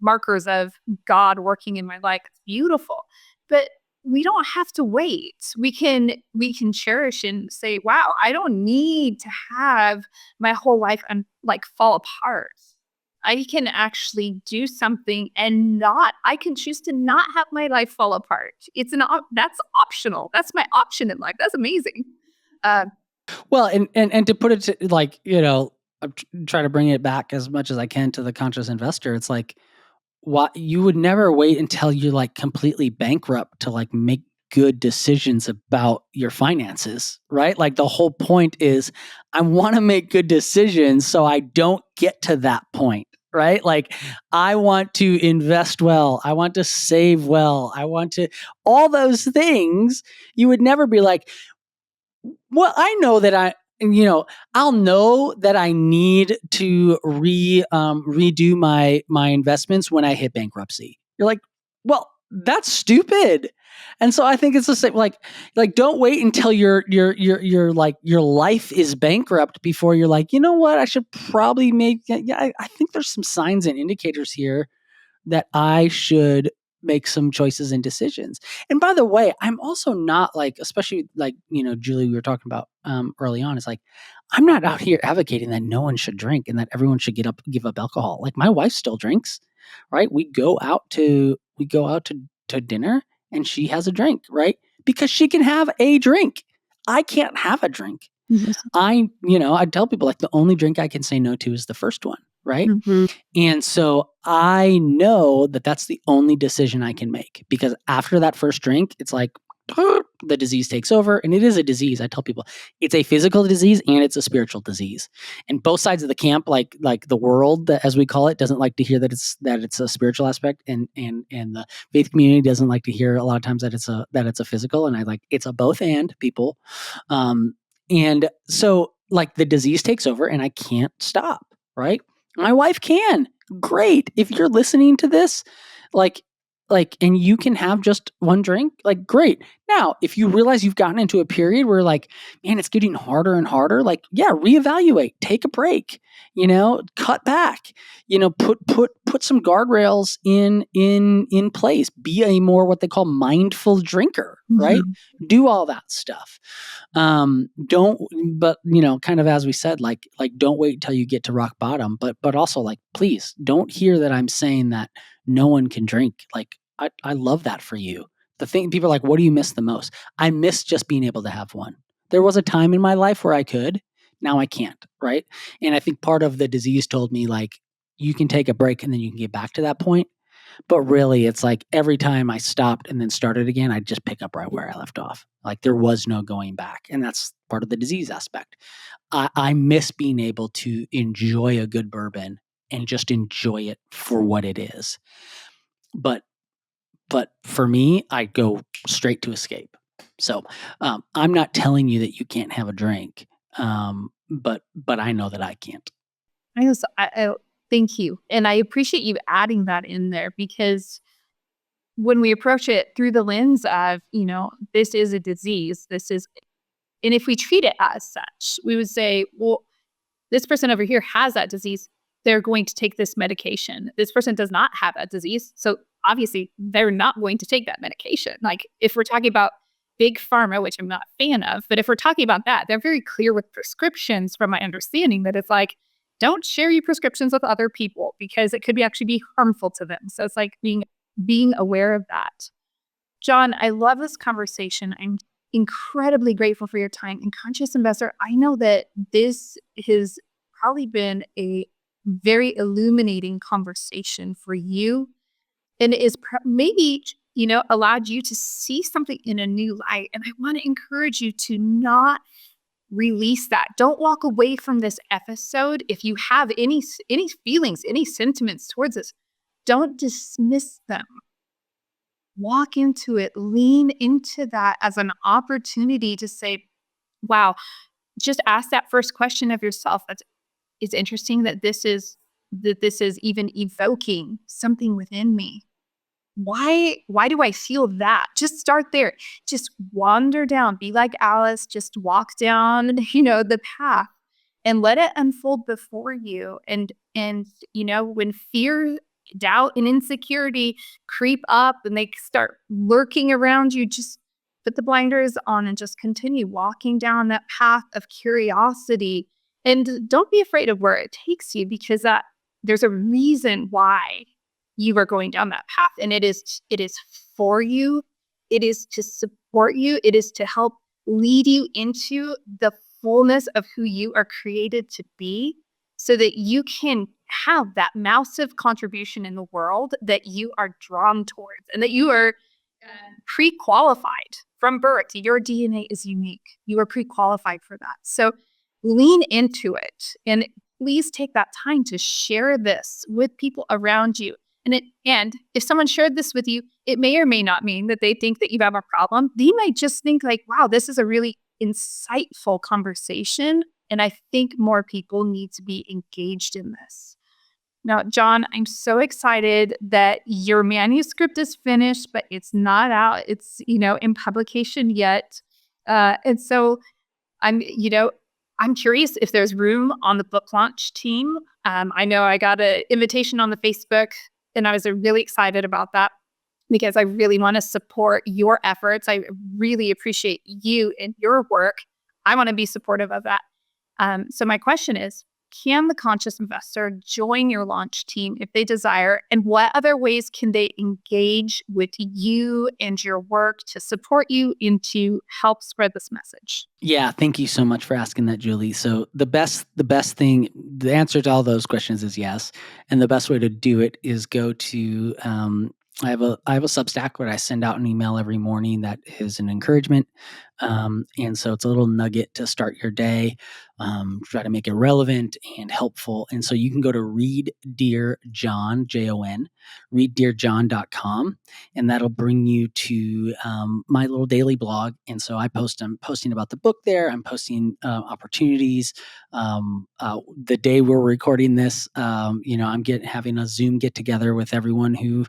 markers of God working in my life. It's beautiful. But we don't have to wait. We can cherish and say, wow, I don't need to have my whole life fall apart. I can actually do something I can choose to not have my life fall apart. That's optional. That's my option in life. That's amazing. Well, and to put it to, like, I'm trying to bring it back as much as I can to the conscious investor. It's like, what you would never wait until you're like completely bankrupt to like make good decisions about your finances, right? Like the whole point is I want to make good decisions so I don't get to that point, right? Like I want to invest well, I want to save well, I want to all those things. You would never be like, well, I know that I'll know that I need to redo my investments when I hit bankruptcy. You're like, well, that's stupid. And so I think it's the same. Like don't wait until your like your life is bankrupt before you're like, you know what, I should probably make. Yeah, I think there's some signs and indicators here that I should make some choices and decisions. And by the way, I'm also not like, especially like, Julie, we were talking about early on, is like, I'm not out here advocating that no one should drink and that everyone should give up alcohol. Like my wife still drinks, right? We go out to dinner and she has a drink, right? Because she can have a drink. I can't have a drink. Yes. I tell people like the only drink I can say no to is the first one, right? Mhm. And so I know that that's the only decision I can make, because after that first drink, it's like the disease takes over, and it is a disease. I tell people it's a physical disease and it's a spiritual disease. And both sides of the camp, like the world, as we call it, doesn't like to hear that it's a spiritual aspect, and the faith community doesn't like to hear a lot of times that it's a physical. And I like it's a both and people. And so like the disease takes over and I can't stop, right? My wife can. Great. If you're listening to this, like, and you can have just one drink, like, great. Now, if you realize you've gotten into a period where like, man, it's getting harder and harder, like, yeah, reevaluate, take a break, cut back, put some guardrails in place, be a more what they call mindful drinker, right? Mhm. Do all that stuff. Don't, but kind of as we said, like don't wait until you get to rock bottom, but also like, please don't hear that I'm saying that no one can drink. Like I love that for you. The thing, people are like, what do you miss the most? I miss just being able to have one. There was a time in my life where I could, now I can't, right? And I think part of the disease told me like, you can take a break and then you can get back to that point. But really, it's like every time I stopped and then started again, I'd just pick up right where I left off. Like there was no going back. And that's part of the disease aspect. I miss being able to enjoy a good bourbon and just enjoy it for what it is. But for me, I go straight to escape. So I'm not telling you that you can't have a drink, but I know that I can't. I thank you. And I appreciate you adding that in there, because when we approach it through the lens of, this is a disease, and if we treat it as such, we would say, well, this person over here has that disease. They're going to take this medication. This person does not have that disease. So obviously they're not going to take that medication. Like if we're talking about big pharma, which I'm not a fan of, but if we're talking about that, they're very clear with prescriptions from my understanding that it's like, don't share your prescriptions with other people because it could actually be harmful to them. So it's like being aware of that. John, I love this conversation. I'm incredibly grateful for your time. And Conscious Investor, I know that this has probably been a very illuminating conversation for you, and is maybe, allowed you to see something in a new light. And I want to encourage you to not release that. Don't walk away from this episode if you have any feelings, any sentiments towards this. Don't dismiss them. Walk into it, lean into that as an opportunity to say, wow, just ask that first question of yourself. It's interesting that this is even evoking something within me. Why do I feel that? Just start there. Just wander down. Be like Alice, just walk down, the path and let it unfold before you. And when fear, doubt, and insecurity creep up and they start lurking around you, just put the blinders on and just continue walking down that path of curiosity. And don't be afraid of where it takes you, because there's a reason why you are going down that path. And it is for you. It is to support you. It is to help lead you into the fullness of who you are created to be, so that you can have that massive contribution in the world that you are drawn towards, and that you are pre-qualified from birth. Your DNA is unique. You are pre-qualified for that. So lean into it, and please take that time to share this with people around you. And if someone shared this with you, it may or may not mean that they think that you have a problem. They might just think like, wow, this is a really insightful conversation. And I think more people need to be engaged in this. Now, John, I'm so excited that your manuscript is finished, but it's not out. It's, in publication yet. And so I'm curious if there's room on the book launch team. I know I got an invitation on the Facebook, and I was really excited about that, because I really want to support your efforts. I really appreciate you and your work. I want to be supportive of that. So my question is, can the conscious investor join your launch team if they desire? And what other ways can they engage with you and your work to support you and to help spread this message? Yeah, thank you so much for asking that, Julie. So the best thing, the answer to all those questions is yes, and the best way to do it is go to. I have a Substack where I send out an email every morning that is an encouragement, and so it's a little nugget to start your day. Try to make it relevant and helpful, and so you can go to Read Dear John, Jon, readdearjohn.com, and that'll bring you to my little daily blog. And so I'm posting about the book there. I'm posting opportunities. The day we're recording this, I'm having a Zoom get together with everyone who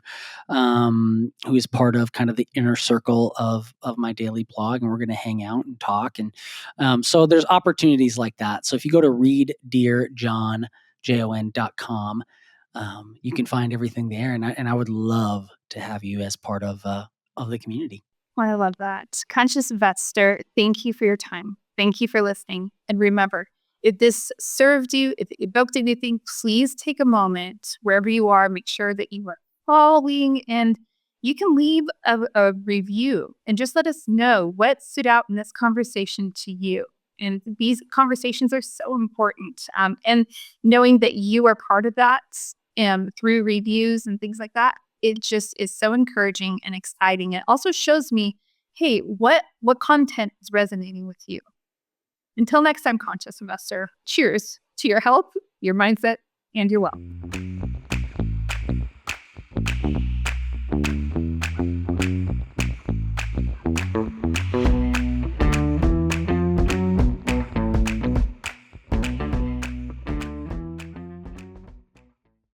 is part of kind of the inner circle of my daily blog, and we're going to hang out and talk. And so there's opportunities like that. So if you go to readdearjohn.com, you can find everything there, and I would love to have you as part of the community. Well, I love that. Conscious Investor, thank you for your time. Thank you for listening. And remember, if this served you, if it evoked anything, please take a moment wherever you are, make sure that you are following, and you can leave a review and just let us know what stood out in this conversation to you. And these conversations are so important. And knowing that you are part of that through reviews and things like that, it just is so encouraging and exciting. It also shows me, hey, what content is resonating with you. Until next time, Conscious Investor, cheers to your health, your mindset, and your wealth.